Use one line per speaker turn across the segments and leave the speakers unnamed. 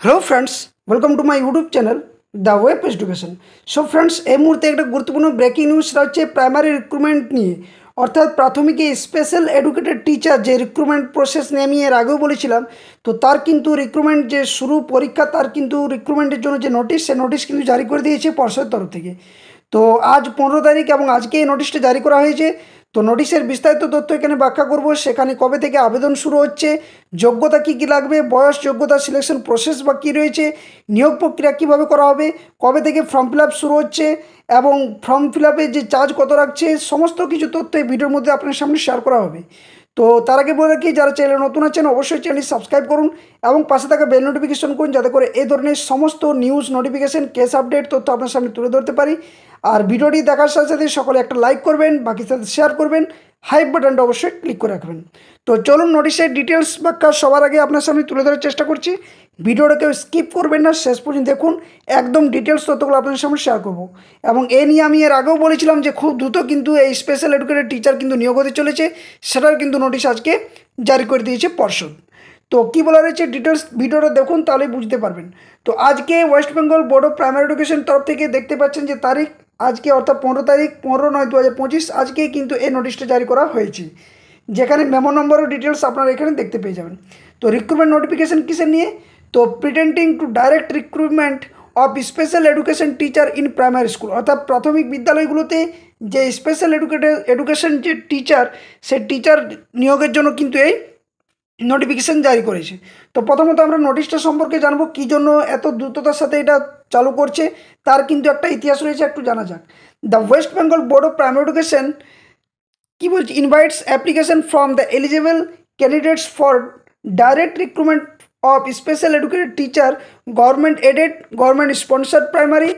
Hello friends, welcome to my YouTube channel the web education. So friends, এই মুহূর্তে একটা গুরুত্বপূর্ণ ব্রেকিং নিউজ সেটা হচ্ছে প্রাইমারি রিক্রুটমেন্ট নিয়ে, অর্থাৎ প্রাথমিকে স্পেশাল এডুকেটেড টিচার যে রিক্রুটমেন্ট প্রসেস নিয়ে আমি এর আগেও বলেছিলাম। তো তার কিন্তু রিক্রুটমেন্ট যে শুরু পরীক্ষা, তার কিন্তু রিক্রুটমেন্টের জন্য যে নোটিশ, সে নোটিশ কিন্তু জারি করে দিয়েছে পর্ষদের তরফ থেকে। তো আজ 15 তারিখ এবং আজকে এই নোটিশটা জারি করা হয়েছে। তো নোটিশের বিস্তারিত তথ্য এখানে ব্যাখ্যা করব। সেখানে কবে থেকে আবেদন শুরু হচ্ছে, যোগ্যতা কী কী লাগবে, বয়স, যোগ্যতা, সিলেকশন প্রসেস বা কী রয়েছে, নিয়োগ প্রক্রিয়া কীভাবে করা হবে, কবে থেকে ফর্ম ফিল আপ শুরু হচ্ছে এবং ফর্ম ফিল আপে যে চার্জ কত রাখছে, সমস্ত কিছু তথ্য এই ভিডিওর মধ্যে আপনার সামনে শেয়ার করা হবে। তো তার আগে বলে রাখি, যারা চ্যানেলে নতুন আছেন অবশ্যই চ্যানেলটি সাবস্ক্রাইব করুন এবং পাশে থাকা বেল নোটিফিকেশন করুন, যাতে করে এই ধরনের সমস্ত নিউজ, নোটিফিকেশন, কেস আপডেট তথ্য আপনার সামনে তুলে ধরতে পারি। আর ভিডিওটি দেখার সাথে সাথে সকলে একটা লাইক করবেন, বাকির সাথে শেয়ার করবেন, হাইপ বাটনটা অবশ্যই ক্লিক করে রাখবেন। তো চলুন নোটিশের ডিটেলস ব্যাখ্যা সবার আগে আপনার সামনে তুলে ধরার চেষ্টা করছি। ভিডিওটা কেউ স্কিপ করবেন না, শেষ পর্যন্ত দেখুন। একদম ডিটেলস তথ্যগুলো আপনাদের সামনে শেয়ার করব এবং এ নিয়ে আমি এর আগেও বলেছিলাম যে খুব দ্রুত কিন্তু এই স্পেশাল এডুকেটেড টিচার কিন্তু নিয়োগ হতে চলেছে। সেটার কিন্তু নোটিশ আজকে জারি করে দিয়েছে পর্ষদ। তো কী বলা রয়েছে ডিটেলস ভিডিওটা দেখুন, তাহলেই বুঝতে পারবেন। তো আজকে West Bengal board of primary education তরফ থেকে দেখতে পাচ্ছেন যে তারিখ আজকে, অর্থাৎ 15 তারিখ, 15/9/2025 আজকেই কিন্তু এই নোটিশটা জারি করা হয়েছে, যেখানে মেমো নম্বর ও ডিটেলস আপনারা এখানে দেখতে পেয়ে যাবেন। তো রিক্রুটমেন্ট নোটিফিকেশন কিসের নিয়ে? তো pretending two direct recruitment of special education teacher in primary school, অর্থাৎ প্রাথমিক বিদ্যালয়গুলোতে যে স্পেশাল এডুকেশন যে টিচার, সেই টিচার নিয়োগের জন্য কিন্তু এই নোটিফিকেশান জারি করেছে। তো প্রথমত আমরা নোটিশটা সম্পর্কে জানবো, কী জন্য এত দ্রুততার সাথে এটা চালু করছে, তার কিন্তু একটা ইতিহাস রয়েছে, একটু জানা যাক। The West Bengal board of primary education কী বলছে, invites application from the eligible candidates for direct recruitment of special educated teacher, government aided, government sponsored primary,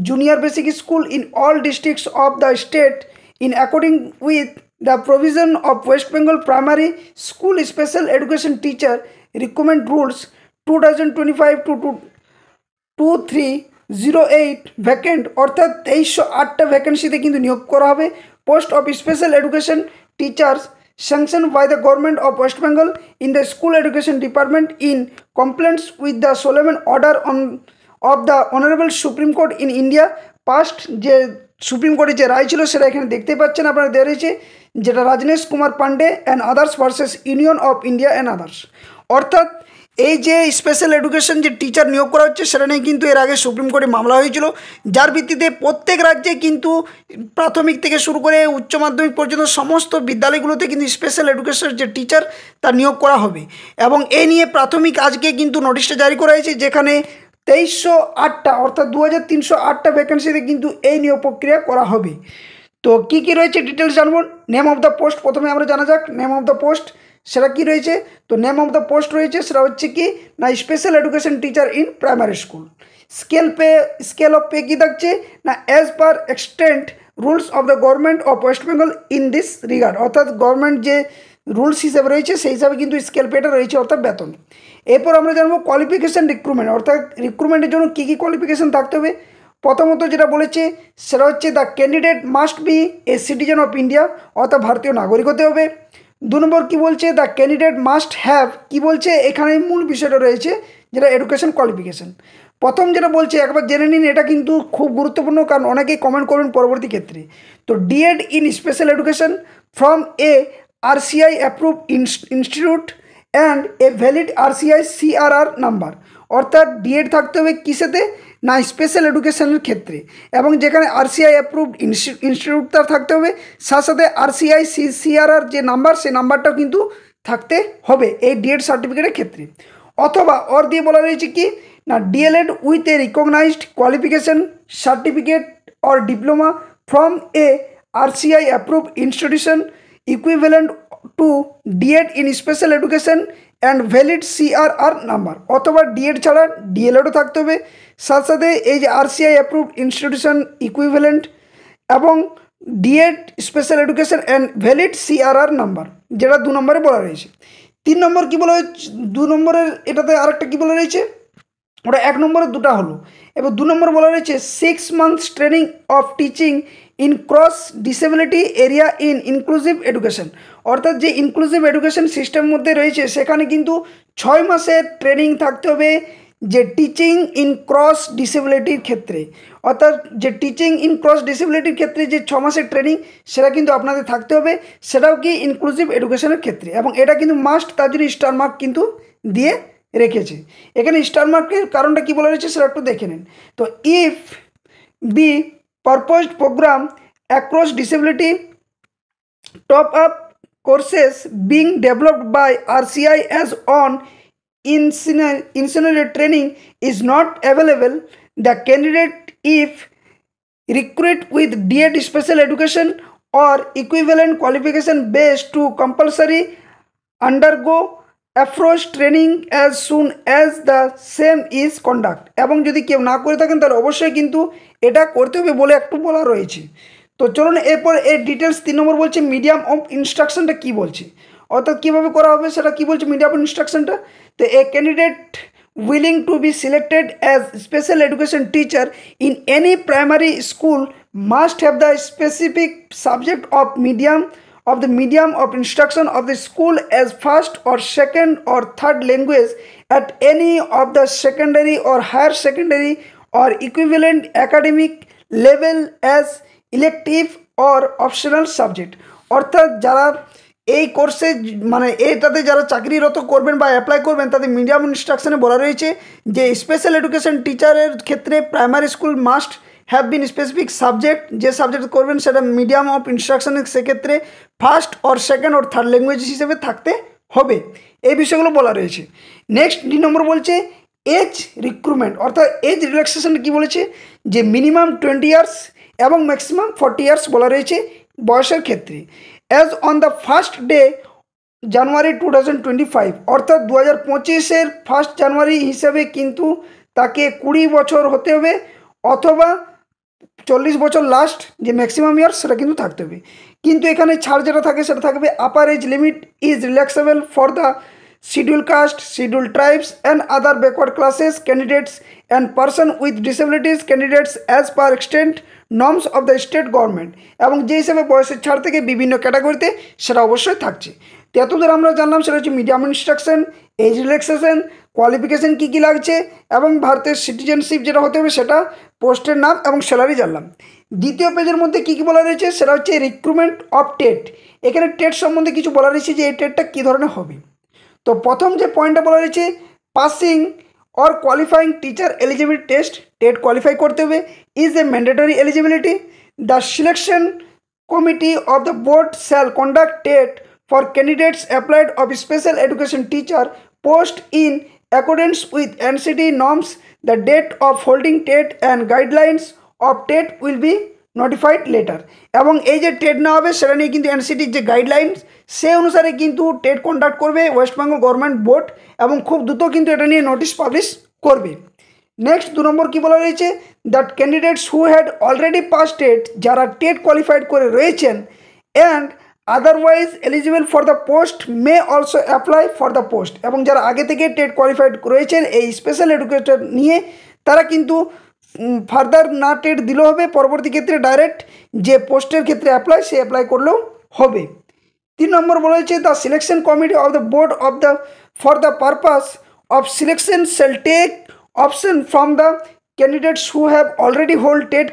junior basic school in all districts of the state in according with the provision of West Bengal Primary School Special Education Teacher Recruitment Rules 2025 to 2308 vacant, অর্থাৎ 2308টা ভ্যাকেন্সিতে কিন্তু নিয়োগ করা হবে। Post of special education teachers sanctioned by the government of West Bengal in the school education department in compliance with the Solomon order on of the honourable supreme court in India past. যে supreme কোর্টের যে রায় ছিল সেটা এখানে দেখতে পাচ্ছেন আপনারা, দেওয়া রয়েছে, যেটা রাজনেশ Kumar Pandey and others versus union of India and others. অর্থাৎ এই যে স্পেশাল এডুকেশন যে টিচার নিয়োগ করা হচ্ছে, সেটা নিয়ে কিন্তু এর আগে সুপ্রিম কোর্টে মামলা হয়েছিল, যার ভিত্তিতে প্রত্যেক রাজ্যে কিন্তু প্রাথমিক থেকে শুরু করে উচ্চ মাধ্যমিক পর্যন্ত সমস্ত বিদ্যালয়গুলোতে কিন্তু স্পেশাল এডুকেশন যে টিচার তার নিয়োগ করা হবে। এবং এ নিয়ে প্রাথমিক আজকে কিন্তু নোটিশটা জারি করা হয়েছে, যেখানে 2308টা অর্থাৎ 2308টা ভ্যাকেন্সিতে কিন্তু এই নিয়োগ প্রক্রিয়া করা হবে। তো কী কী রয়েছে ডিটেলস জানবো। নেম অফ দ্য পোস্ট প্রথমে আমরা জানা যাক। নেম অফ দ্য পোস্ট সেটা কী রয়েছে? তো নেম অফ দ্য পোস্ট রয়েছে, সেটা হচ্ছে কি না, special education teacher in primary school. Scale of pay কী থাকছে না, as per extent rules of the government of West Bengal in this regard, অর্থাৎ গভর্নমেন্ট যে রুলস হিসেবে রয়েছে সেই হিসাবে কিন্তু স্কেল পেটা রয়েছে, অর্থাৎ বেতন। এরপর আমরা জানবো কোয়ালিফিকেশান রিক্রুটমেন্ট, অর্থাৎ রিক্রুটমেন্টের জন্য কী কী কোয়ালিফিকেশান থাকতে হবে। প্রথমত যেটা বলেছে সেটা হচ্ছে the candidate must B a citizen of India, অর্থাৎ ভারতীয় নাগরিক হতে হবে। 2 নম্বর কী বলছে, দ্য ক্যান্ডিডেট মাস্ট হ্যাভ, কী বলছে এখানে মূল বিষয়টা রয়েছে যেটা এডুকেশন কোয়ালিফিকেশান। প্রথম যেটা বলছে একবার জেনে নিন, এটা কিন্তু খুব গুরুত্বপূর্ণ, কারণ অনেকেই কমেন্ট করবেন পরবর্তী ক্ষেত্রে। তো D Ed in special education from a RCI approved institute and a valid RCI CRR number, অর্থাৎ ডিএড থাকতে হবে কিসেতে না, স্পেশাল এডুকেশনের ক্ষেত্রে, এবং যেখানে RCI অ্যাপ্রুভড ইনস্টিটিউট তার থাকতে হবে, সাথে সাথে RCI CRR যে নাম্বার, সেই নাম্বারটাও কিন্তু থাকতে হবে এই ডিএড সার্টিফিকেটের ক্ষেত্রে। অথবা অর দিয়ে বলা রয়েছে কি না, D El Ed with a recognised qualification certificate or diploma from a RCI approved institution equivalent to D Ed in special education and valid CRR number, অথবা ডিএড ছাড়া ডিএলএডও থাকতে হবে, সাথে সাথে এই যে RCI অ্যাপ্রুভড ইনস্টিটিউশন ইকুইভ্যালেন্ট এবং D Ed special education and valid CRR number, যেটা 2 নম্বরে বলা রয়েছে। 3 নম্বর কী বলা হয়েছে, 2 নম্বরের এটাতে আরেকটা কী বলা রয়েছে, ওটা 1 নম্বরে দুটা হলো। এবার 2 নম্বর বলা রয়েছে 6 months training of teaching in cross disability area in inclusive education, অর্থাৎ যে ইনক্লুসিভ এডুকেশন সিস্টেম মধ্যে রয়েছে সেখানে কিন্তু 6 মাসের ট্রেনিং থাকতে হবে যে টিচিং ইন ক্রস ডিসেবিলিটির ক্ষেত্রে, অর্থাৎ যে টিচিং ইন ক্রস ডিসেবিলিটির ক্ষেত্রে যে 6 মাসের ট্রেনিং সেটা কিন্তু আপনাদের থাকতে হবে, সেটাও কি ইনক্লুসিভ এডুকেশনের ক্ষেত্রে, এবং এটা কিন্তু মাস্ট, তার জন্য স্টার মার্ক কিন্তু দিয়ে রেখেছে। এখানে স্টার মার্কের কারণটা কী বলা রয়েছে সেটা একটু দেখে নিন। তো if B পারপোজড programme across disability top up courses being developed by RCI as on incinerator training is not available, the candidate if recruit with DED special education or equivalent qualification based to compulsory undergo approach training as soon as the same is conduct, এবং যদি কেউ না করে থাকেন তাহলে অবশ্যই কিন্তু এটা করতে হবে বলে একটু বলা রয়েছে। তো চলুন এরপর এর ডিটেলস 3 নম্বর বলছে মিডিয়াম অফ ইনস্ট্রাকশনটা কী বলছে, অর্থাৎ কীভাবে করা হবে সেটা কী বলছে মিডিয়াম অফ ইনস্ট্রাকশনটা। তো এ candidate willing to be selected as special education teacher in any primary school must have the specific subject of the medium of instruction of the school as first or second or third language at any of the secondary or higher secondary or equivalent academic level as elective or optional subject, অর্থাৎ যারা এই কোর্সে মানে এইটাতে যারা চাকরিরত করবেন বা অ্যাপ্লাই করবেন তাদের মিডিয়াম ইনস্ট্রাকশনে বলা রয়েছে যে স্পেশাল এডুকেশন টিচারের ক্ষেত্রে primary school must have been specific subject, যে সাবজেক্ট করবেন সেটা মিডিয়াম অফ ইনস্ট্রাকশনে সেক্ষেত্রে first or second or third language হিসেবে থাকতে হবে, এই বিষয়গুলো বলা রয়েছে। নেক্সট 2 নম্বর বলছে এজ রিক্রুটমেন্ট, অর্থাৎ এজ রিল্যাক্সেশন কী বলেছে যে মিনিমাম 20 ইয়ার্স এবং ম্যাক্সিমাম 40 ইয়ার্স বলা রয়েছে বয়সের ক্ষেত্রে। As on the first day জানুয়ারি 2025, অর্থাৎ 2025-এর 1 জানুয়ারি হিসাবে কিন্তু তাকে 20 বছর হতে হবে অথবা 40 বছর লাস্ট যে ম্যাক্সিমাম ইয়ার্স সেটা কিন্তু থাকতে হবে। কিন্তু এখানে ছাড় যেটা থাকে সেটা থাকবে upper age limit is relaxable for the schedule caste, schedule tribes and other backward classes candidates and person with disabilities candidates as per extent norms of the state government, এবং যে হিসাবে বয়সের ছাড় থেকে বিভিন্ন ক্যাটাগরিতে সেটা অবশ্যই থাকছে। তো এতদূর আমরা জানলাম সেটা হচ্ছে medium instruction, age relaxation, qualification কী কী লাগছে এবং ভারতের সিটিজেনশিপ যেটা হতে হবে সেটা, পোস্টের নাম এবং স্যালারি জানলাম। দ্বিতীয় পেজের মধ্যে কী কী বলা রয়েছে সেটা হচ্ছে রিক্রুটমেন্ট অফ টেট। এখানে টেট সম্বন্ধে কিছু বলা রয়েছে যে এই টেটটা কী ধরনের হবে। তো প্রথম যে পয়েন্টটা বলা রয়েছে passing or qualifying teacher eligibility test, TET qualify করতে হবে, is a mandatory eligibility. The selection committee of the board shall conduct TET for candidates applied of special education teacher post in accordance with NCT norms. The date of holding TET and guidelines of TET will be notified later, এবং এই যে TET নেওয়া হবে সেটা নিয়ে কিন্তু এনসিটির যে guidelines সে অনুসারে কিন্তু টেট কন্ডাক্ট করবে ওয়েস্ট বেঙ্গল গভর্নমেন্ট বোর্ড, এবং খুব দ্রুত কিন্তু এটা নিয়ে নোটিশ পাবলিশ করবে। নেক্সট 2 নম্বর কী বলা রয়েছে that candidates who had already pass TET, যারা টেট কোয়ালিফাইড করে রয়েছেন and otherwise eligible for the post may also apply for the post, এবং যারা আগে থেকে টেট কোয়ালিফাইড রয়েছেন এই স্পেশাল এডুকেটর নিয়ে তারা কিন্তু ফার্দার না টেট দিলেও হবে, পরবর্তী ক্ষেত্রে ডাইরেক্ট যে পোস্টের ক্ষেত্রে অ্যাপ্লাই সে অ্যাপ্লাই করলেও হবে। 3 নম্বর বলা হয়েছে the selection committee of the board of the for the purpose of selection shall take option from the candidates who have already hold TET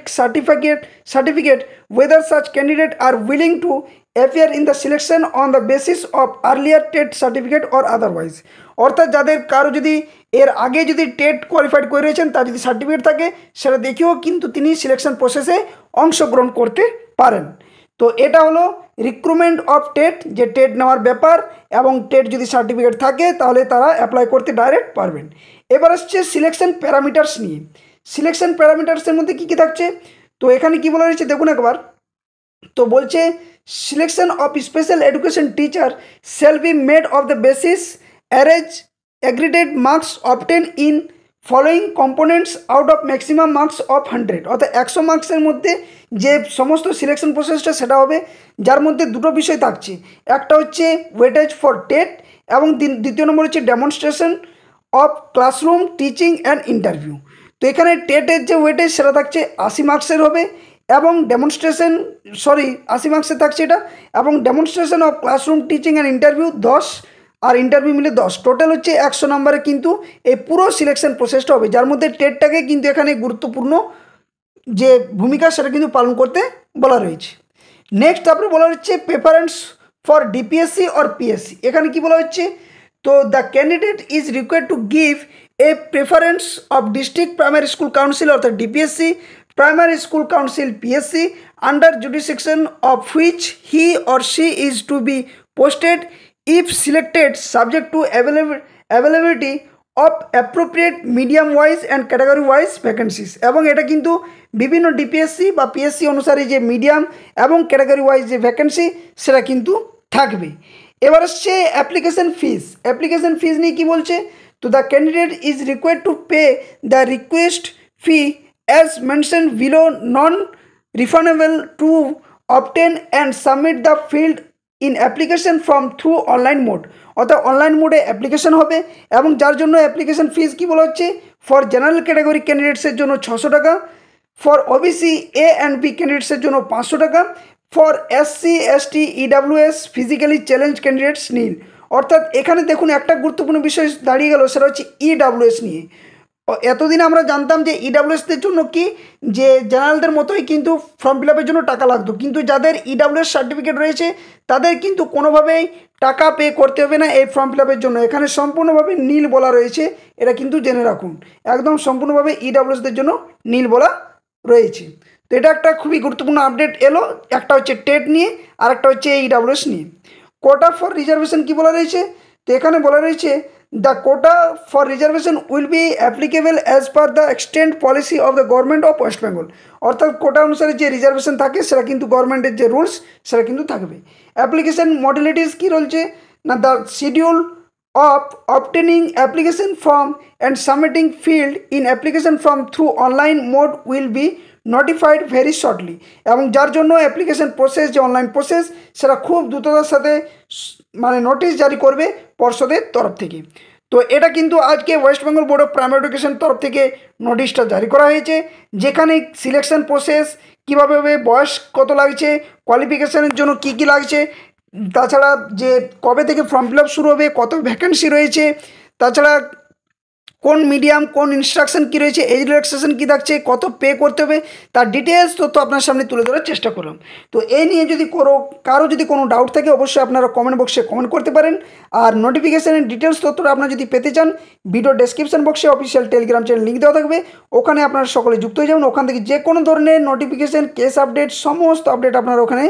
certificate whether such candidate are willing to appear in the selection on the basis of earlier TET certificate or otherwise, অর্থাৎ যাদের কারো যদি এর আগে যদি TET qualified করে রয়েছেন তার যদি সার্টিফিকেট থাকে সেটা দেখেও কিন্তু তিনি সিলেকশন প্রসেসে অংশগ্রহণ করতে পারেন। তো এটা হলো রিক্রুটমেন্ট অফ টেট, যে টেট নেওয়ার ব্যাপার, এবং টেট যদি সার্টিফিকেট থাকে তাহলে তারা অ্যাপ্লাই করতে ডাইরেক্ট পারবেন। এবার আসছে সিলেকশন প্যারামিটার্স নিয়ে। সিলেকশন প্যারামিটার্সের মধ্যে কী কী থাকছে, তো এখানে কী বলা রয়েছে দেখুন একবার। তো বলছে selection of special education teacher shall be made of the basis অ্যারেজ aggregate marks obtain in following components out of maximum marks of 100, অর্থাৎ 100 মার্কসের মধ্যে যে সমস্ত সিলেকশন প্রসেসটা সেটা হবে, যার মধ্যে দুটো বিষয় থাকছে, একটা হচ্ছে ওয়েটেজ ফর টেট এবং দ্বিতীয় নম্বর হচ্ছে demonstration of classroom teaching and interview. তো এখানে টেটের যে ওয়েটেজ সেটা থাকছে 80 মার্কসের হবে, এবং 80 মার্কসের থাকছে এটা, এবং demonstration of classroom teaching and interview 10 আর ইন্টারভিউ মিলে 10, টোটাল হচ্ছে 100 নম্বরে কিন্তু এই পুরো সিলেকশন প্রসেসটা হবে, যার মধ্যে টেটটাকে কিন্তু এখানে গুরুত্বপূর্ণ যে ভূমিকা সেটা কিন্তু পালন করতে বলা রয়েছে। নেক্সট তারপরে বলা হচ্ছে preference for DPSC or PSC. এখানে কি বলা হচ্ছে, তো the candidate is required to give a preference of district primary school council অর্থাৎ DPSC, primary school council PSC, under জুডিসডিকশন of which he or she is two B posted if selected subject to availability of appropriate medium wise and category wise vacancies। এবং এটা কিন্তু বিভিন্ন DPSC বা PSC অনুসারে যে medium এবং category wise যে vacancy সেটা কিন্তু থাকবে। এবার আসছে অ্যাপ্লিকেশন ফিজ নিয়ে কি বলছে, তো the candidate is required to pay the request fee as mention below non refundable to obtain and submit the field in application form through online mode, অর্থাৎ অনলাইন মোডে অ্যাপ্লিকেশন হবে এবং যার জন্য অ্যাপ্লিকেশন ফিজ কী বলা হচ্ছে, ফর জেনারেল ক্যাটাগরি ক্যান্ডিডেটসের জন্য 600 টাকা, for OBC A and B ক্যান্ডিডেটসের জন্য 500 টাকা, for SC ST EWS physically challenge candidates নীল। অর্থাৎ এখানে দেখুন একটা গুরুত্বপূর্ণ বিষয় দাঁড়িয়ে গেল, সেটা হচ্ছে ইডাব্লিউএস নিয়ে। এতদিন আমরা জানতাম যে ইডাব্লিউএসদের জন্য কি যে জেনারেলদের মতোই কিন্তু ফর্ম ফিল আপের জন্য টাকা লাগতো, কিন্তু যাদের ইডাব্লিউএস সার্টিফিকেট রয়েছে তাদের কিন্তু কোনোভাবেই টাকা পে করতে হবে না এই ফর্ম ফিল আপের জন্য। এখানে সম্পূর্ণভাবে নীল বলা রয়েছে, এটা কিন্তু জেনে রাখুন, একদম সম্পূর্ণভাবে ইডাব্লিউএসদের জন্য নীল বলা রয়েছে। তো এটা একটা খুবই গুরুত্বপূর্ণ আপডেট এলো, একটা হচ্ছে টেট নিয়ে আর একটা হচ্ছে ইডাব্লিউএস নিয়ে। কোটা ফর রিজার্ভেশন কী বলা রয়েছে, তো এখানে বলা রয়েছে the quota for reservation will be applicable as per the extent policy of the government of West Bengal। অর্থাৎ কোটা অনুসারে যে রিজার্ভেশন থাকে সেটা কিন্তু গভর্নমেন্টের যে রুলস সেটা কিন্তু থাকবে। অ্যাপ্লিকেশন মডেলিটিস কী রয়েছে না, the schedule of obtaining application form and submitting field in application form through online mode will be notified very shortly. এবং যার জন্য অ্যাপ্লিকেশন প্রসেস যে অনলাইন প্রসেস সেটা খুব দ্রুততার সাথে মানে নোটিশ জারি করবে পর্ষদের তরফ থেকে। তো এটা কিন্তু আজকে West Bengal board of primary education তরফ থেকে নোটিশটা জারি করা হয়েছে, যেখানে সিলেকশন প্রসেস কীভাবে হবে, বয়স কত লাগছে, কোয়ালিফিকেশানের জন্য কী কী লাগছে, তাছাড়া যে কবে থেকে ফর্ম ফিল আপ শুরু হবে, কত ভ্যাকেন্সি রয়েছে, তাছাড়া কোন মিডিয়াম কোন ইনস্ট্রাকশন কী রয়েছে, এজ রিল্যাক্সেশন কী থাকছে, কত পে করতে হবে, তার ডিটেলস তথ্য আপনার সামনে তুলে ধরার চেষ্টা করলাম। তো এই নিয়ে যদি কারো যদি কোনো ডাউট থাকে অবশ্যই আপনারা কমেন্ট বক্সে কমেন্ট করতে পারেন। আর নোটিফিকেশানের ডিটেলস তথ্যটা আপনারা যদি পেতে চান ভিডিও ডেসক্রিপশন বক্সে অফিসিয়াল টেলিগ্রাম চ্যানেল লিঙ্ক দেওয়া থাকবে, ওখানে আপনারা সকলে যুক্ত হয়ে যাবেন। ওখান থেকে যে কোনো ধরনের নোটিফিকেশান কেস আপডেট সমস্ত আপডেট আপনারা ওখানে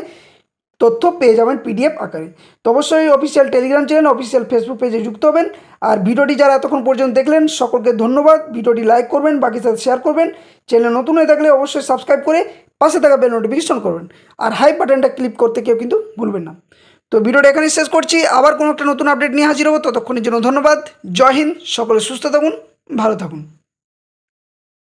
তথ্য পেয়ে যাবেন পিডিএফ আকারে। তো অবশ্যই official Telegram channel official Facebook পেজে যুক্ত হবেন। আর ভিডিওটি যারা এতক্ষণ পর্যন্ত দেখলেন সকলকে ধন্যবাদ। ভিডিওটি লাইক করবেন, বাকির সাথে শেয়ার করবেন। চ্যানেল নতুন হয়ে থাকলে অবশ্যই সাবস্ক্রাইব করে পাশে থাকা বেল নোটিফিকেশন করবেন, আর হাই বাটনটা ক্লিক করতে কেউ কিন্তু ভুলবেন না। তো ভিডিওটা এখানে শেষ করছি, আবার কোনো একটা নতুন আপডেট নিয়ে হাজির হবো। ততক্ষণের জন্য ধন্যবাদ। জয় হিন্দ, সকলে সুস্থ থাকুন, ভালো থাকুন।